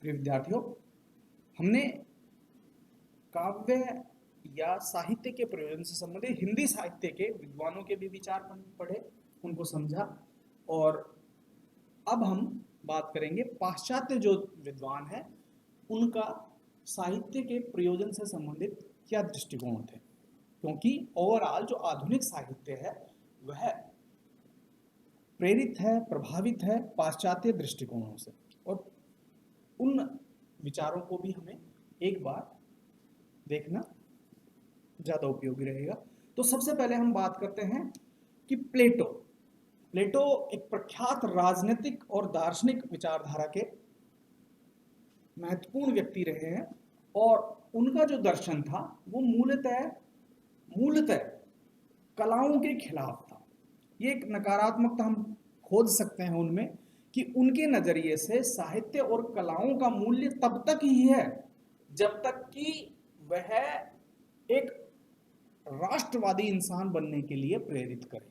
प्रिय विद्यार्थियों, हमने काव्य या साहित्य के प्रयोजन से संबंधित हिंदी साहित्य के विद्वानों के भी विचार पढ़े, उनको समझा। और अब हम बात करेंगे पाश्चात्य जो विद्वान हैं उनका साहित्य के प्रयोजन से संबंधित क्या दृष्टिकोण थे, क्योंकि ओवरऑल जो आधुनिक साहित्य है वह प्रेरित है, प्रभावित है पाश्चात्य दृष्टिकोणों से, और उन विचारों को भी हमें एक बार देखना ज़्यादा उपयोगी रहेगा। तो सबसे पहले हम बात करते हैं कि प्लेटो एक प्रख्यात राजनीतिक और दार्शनिक विचारधारा के महत्वपूर्ण व्यक्ति रहे हैं, और उनका जो दर्शन था वो मूलतः कलाओं के खिलाफ था। ये एक नकारात्मकता हम खोज सकते हैं उनमें कि उनके नजरिए से साहित्य और कलाओं का मूल्य तब तक ही है जब तक कि वह एक राष्ट्रवादी इंसान बनने के लिए प्रेरित करे,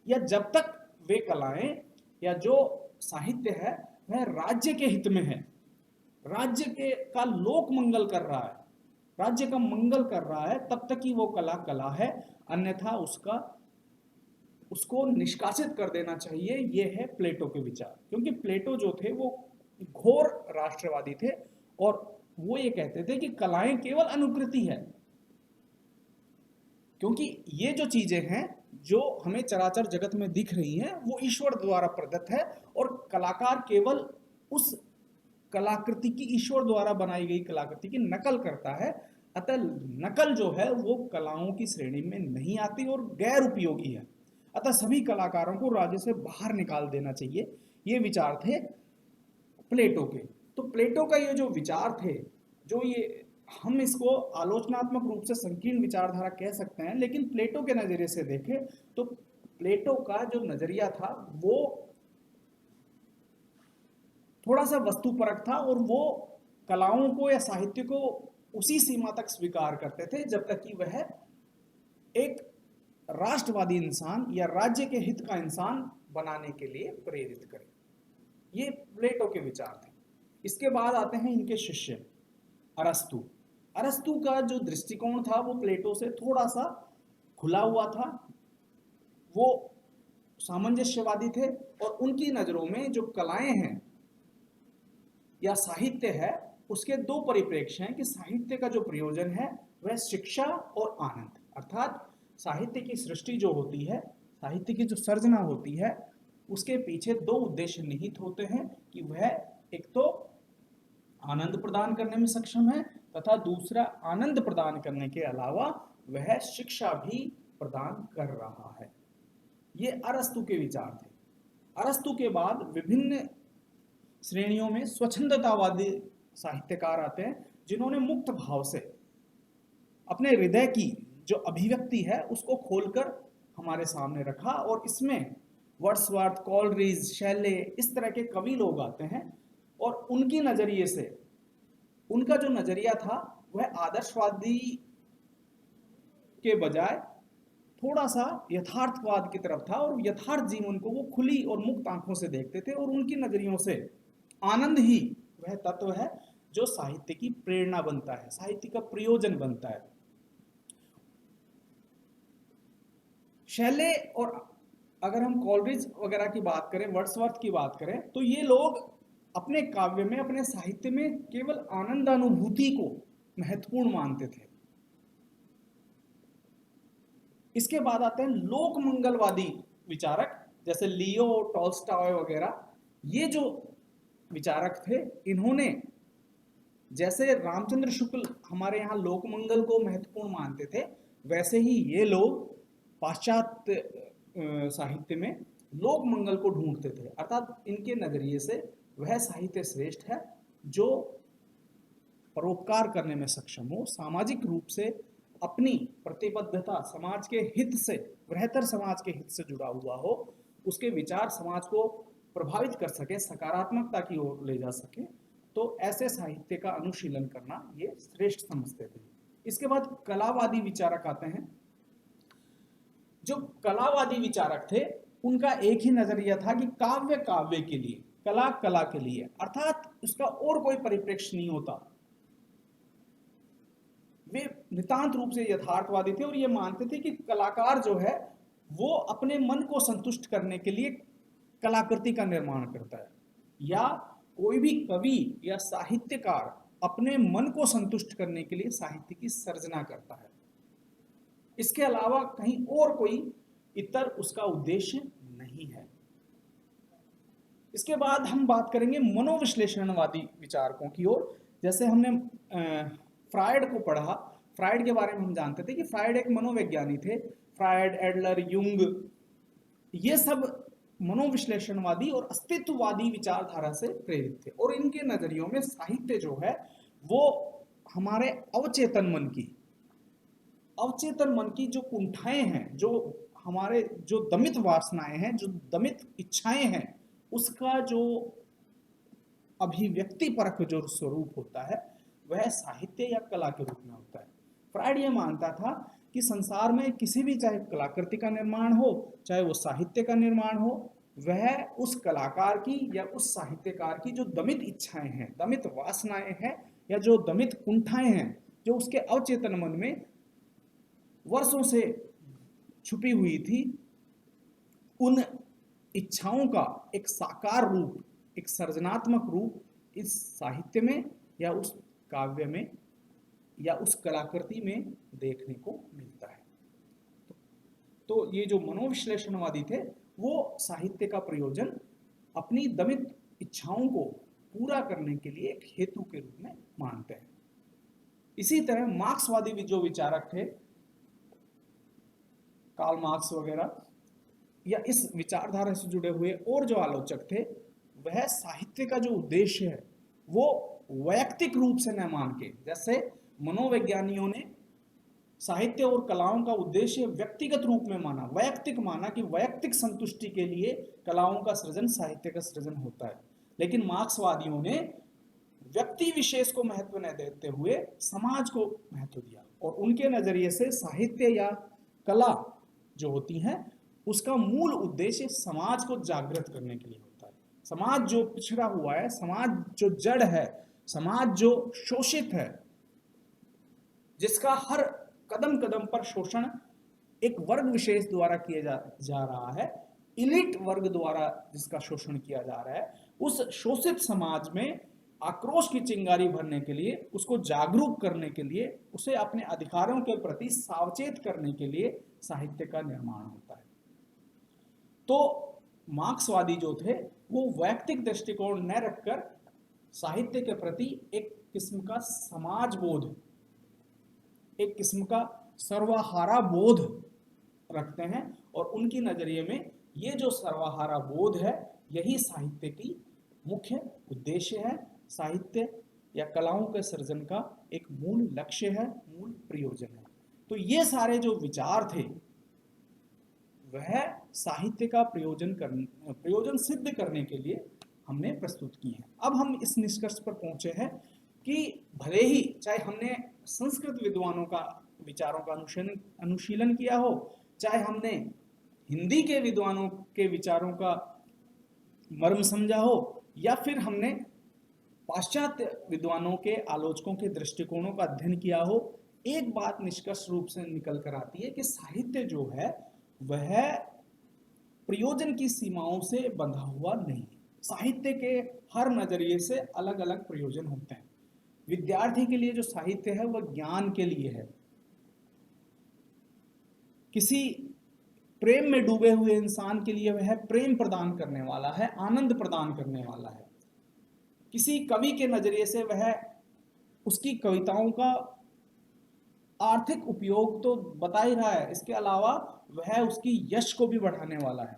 या जब तक वे कलाएं या जो साहित्य है वह राज्य के हित में है, राज्य के का लोक मंगल कर रहा है, राज्य का मंगल कर रहा है, तब तक ही वो कला है, अन्यथा उसको निष्कासित कर देना चाहिए। ये है प्लेटो के विचार। क्योंकि प्लेटो जो थे वो घोर राष्ट्रवादी थे, और वो ये कहते थे कि कलाएं केवल अनुकृति है, क्योंकि ये जो चीजें हैं जो हमें चराचर जगत में दिख रही हैं वो ईश्वर द्वारा प्रदत्त है, और कलाकार केवल उस कलाकृति की, ईश्वर द्वारा बनाई गई कलाकृति की नकल करता है। अतः नकल जो है वो कलाओं की श्रेणी में नहीं आती और गैर उपयोगी है। अतः सभी कलाकारों को राज्य से बाहर निकाल देना चाहिए। ये विचार थे प्लेटो के। तो प्लेटो का ये जो विचार थे, जो ये हम इसको आलोचनात्मक रूप से संकीर्ण विचारधारा कह सकते हैं, लेकिन प्लेटो के नजरिए से देखें तो प्लेटो का जो नजरिया था वो थोड़ा सा वस्तुपरक था, और वो कलाओं को या साहित्य को उसी सीमा तक स्वीकार करते थे जब तक कि वह एक राष्ट्रवादी इंसान या राज्य के हित का इंसान बनाने के लिए प्रेरित करे। ये प्लेटो के विचार थे। इसके बाद आते हैं इनके शिष्य अरस्तु। अरस्तु का जो दृष्टिकोण था वो प्लेटो से थोड़ा सा खुला हुआ था। वो सामंजस्यवादी थे, और उनकी नजरों में जो कलाएं हैं या साहित्य है उसके दो परिप्रेक्ष्य हैं कि साहित्य का जो प्रयोजन है वह शिक्षा और आनंद, अर्थात साहित्य की सृष्टि जो होती है, साहित्य की जो सर्जना होती है, उसके पीछे दो उद्देश्य निहित होते हैं कि वह एक तो आनंद प्रदान करने में सक्षम है, तथा दूसरा आनंद प्रदान करने के अलावा वह शिक्षा भी प्रदान कर रहा है। ये अरस्तु के विचार थे। अरस्तु के बाद विभिन्न श्रेणियों में स्वच्छंदतावादी साहित्यकार आते हैं, जिन्होंने मुक्त भाव से अपने हृदय की जो अभिव्यक्ति है उसको खोलकर हमारे सामने रखा, और इसमें वर्ड्सवर्थ, कॉलरिज, शैले, इस तरह के कवि लोग आते हैं, और उनकी नजरिए से उनका जो नजरिया था वह आदर्शवादी के बजाय थोड़ा सा यथार्थवाद की तरफ था, और यथार्थ जीवन को वो खुली और मुक्त आंखों से देखते थे, और उनकी नजरियों से आनंद ही वह तत्व है जो साहित्य की प्रेरणा बनता है, साहित्य का प्रयोजन बनता है। शैले, और अगर हम कॉलरिज वगैरह की बात करें, वर्ड्सवर्थ की बात करें, तो ये लोग अपने काव्य में, अपने साहित्य में केवल आनंद अनुभूति को महत्वपूर्ण मानते थे। इसके बाद आते हैं लोक मंगलवादी विचारक, जैसे लियो टॉल्स्टॉय वगैरह। ये जो विचारक थे, इन्होंने, जैसे रामचंद्र शुक्ल हमारे यहाँ लोक मंगल को महत्वपूर्ण मानते थे, वैसे ही ये लोग पाश्चात्य साहित्य में लोक मंगल को ढूंढते थे। अर्थात इनके नजरिए से वह साहित्य श्रेष्ठ है जो परोपकार करने में सक्षम हो, सामाजिक रूप से अपनी प्रतिबद्धता समाज के हित से, बेहतर समाज के हित से जुड़ा हुआ हो, उसके विचार समाज को प्रभावित कर सके, सकारात्मकता की ओर ले जा सके, तो ऐसे साहित्य का अनुशीलन करना ये श्रेष्ठ समझते थे। इसके बाद कलावादी विचारक आते हैं। जो कलावादी विचारक थे उनका एक ही नजरिया था कि काव्य काव्य के लिए, कला कला के लिए, अर्थात उसका और कोई परिप्रेक्ष्य नहीं होता। वे नितांत रूप से यथार्थवादी थे और ये मानते थे कि कलाकार जो है वो अपने मन को संतुष्ट करने के लिए कलाकृति का निर्माण करता है, या कोई भी कवि या साहित्यकार अपने मन को संतुष्ट करने के लिए साहित्य की सर्जना करता है। इसके अलावा कहीं और कोई इतर उसका उद्देश्य नहीं है। इसके बाद हम बात करेंगे मनोविश्लेषणवादी विचारकों की ओर। जैसे हमने फ्रायड को पढ़ा, फ्रायड के बारे में हम जानते थे कि फ्रायड एक मनोवैज्ञानिक थे। फ्रायड, एडलर, युंग, ये सब मनोविश्लेषणवादी और अस्तित्ववादी विचारधारा से प्रेरित थे, और इनके नजरियों में साहित्य जो है वो हमारे अवचेतन मन की जो कुंठाएं हैं, जो हमारे जो दमित वासनाएं हैं, जो दमित इच्छाएं हैं, उसका जो अभिव्यक्ति परक जो स्वरूप होता है वह साहित्य या कला के रूप में होता है। फ्रायड ये मानता था कि संसार में किसी भी, चाहे कलाकृति का निर्माण हो, चाहे वो साहित्य का निर्माण हो, वह उस कलाकार की या उस साहित्यकार की जो दमित इच्छाएं हैं, दमित वासनाएं हैं, या जो दमित कुंठाएं हैं, जो उसके अवचेतन मन में वर्षों से छुपी हुई थी, उन इच्छाओं का एक साकार रूप, एक सृजनात्मक रूप इस साहित्य में या उस काव्य में या उस कलाकृति में देखने को मिलता है। तो ये जो मनोविश्लेषणवादी थे वो साहित्य का प्रयोजन अपनी दमित इच्छाओं को पूरा करने के लिए एक हेतु के रूप में मानते हैं। इसी तरह मार्क्सवादी जो विचारक थे, कार्ल मार्क्स वगैरह, या इस विचारधारा से जुड़े हुए और जो आलोचक थे, वह साहित्य का जो उद्देश्य है वो वैयक्तिक रूप से न मान के, जैसे मनोवैज्ञानिकों ने साहित्य और कलाओं का उद्देश्य व्यक्तिगत रूप में माना, वैयक्तिक माना कि वैयक्तिक संतुष्टि के लिए कलाओं का सृजन, साहित्य का सृजन होता है। लेकिन मार्क्सवादियों ने व्यक्ति विशेष को महत्व न देते हुए समाज को महत्व दिया, और उनके नजरिए से साहित्य या कला जो होती हैं उसका मूल उद्देश्य समाज को जागृत करने के लिए होता है। समाज जो पिछड़ा हुआ है, समाज जो जड़ है, समाज जो शोषित है, जिसका हर कदम कदम पर शोषण एक वर्ग विशेष द्वारा किया जा रहा है, इलिट वर्ग द्वारा जिसका शोषण किया जा रहा है, उस शोषित समाज में आक्रोश की चिंगारी भरने के लिए, उसको जागरूक करने के लिए, उसे अपने अधिकारों के प्रति सावचेत करने के लिए साहित्य का निर्माण होता है। तो मार्क्सवादी जो थे वो वैयक्तिक दृष्टिकोण न रखकर साहित्य के प्रति एक किस्म का समाज बोध, एक किस्म का सर्वहारा बोध रखते हैं, और उनकी नजरिए में ये जो सर्वहारा बोध है यही साहित्य की मुख्य उद्देश्य है, साहित्य या कलाओं के सृजन का एक मूल लक्ष्य है, मूल प्रयोजन है। तो ये सारे जो विचार थे वह साहित्य का प्रयोजन सिद्ध करने के लिए हमने प्रस्तुत की है। अब हम इस निष्कर्ष पर पहुंचे हैं कि भले ही चाहे हमने संस्कृत विद्वानों का विचारों का अनुशीलन किया हो, चाहे हमने हिंदी के विद्वानों के विचारों का मर्म समझा हो, या फिर हमने पाश्चात्य विद्वानों के आलोचकों के दृष्टिकोणों का अध्ययन किया हो, एक बात निष्कर्ष रूप से निकल कर आती है कि साहित्य जो है वह प्रयोजन की सीमाओं से बंधा हुआ नहीं। साहित्य के हर नजरिए से अलग अलग प्रयोजन होते हैं। विद्यार्थी के लिए जो साहित्य है वह ज्ञान के लिए है, किसी प्रेम में डूबे हुए इंसान के लिए वह प्रेम प्रदान करने वाला है, आनंद प्रदान करने वाला है। किसी कवि के नजरिए से वह उसकी कविताओं का आर्थिक उपयोग तो बता ही रहा है, इसके अलावा वह उसकी यश को भी बढ़ाने वाला है।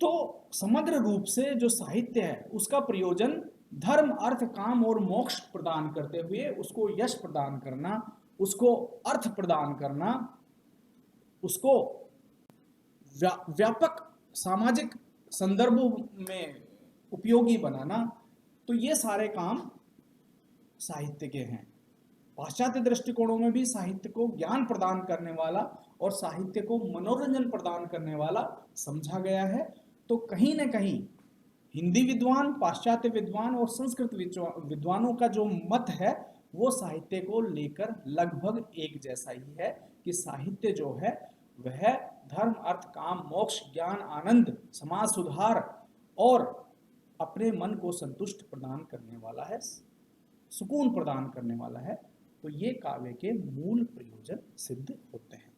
तो समग्र रूप से जो साहित्य है उसका प्रयोजन धर्म, अर्थ, काम और मोक्ष प्रदान करते हुए उसको यश प्रदान करना, उसको अर्थ प्रदान करना, उसको व्यापक सामाजिक संदर्भों में उपयोगी बनाना, तो ये सारे काम साहित्य के हैं। पाश्चात्य दृष्टिकोणों में भी साहित्य को ज्ञान प्रदान करने वाला और साहित्य को मनोरंजन प्रदान करने वाला समझा गया है। तो कहीं न कहीं हिंदी विद्वान, पाश्चात्य विद्वान और संस्कृत विद्वानों का जो मत है वो साहित्य को लेकर लगभग एक जैसा ही है कि साहित्य जो है वह धर्म, अर्थ, काम, मोक्ष, ज्ञान, आनंद, समाज सुधार और अपने मन को संतुष्ट प्रदान करने वाला है, सुकून प्रदान करने वाला है। तो ये काव्य के मूल प्रयोजन सिद्ध होते हैं।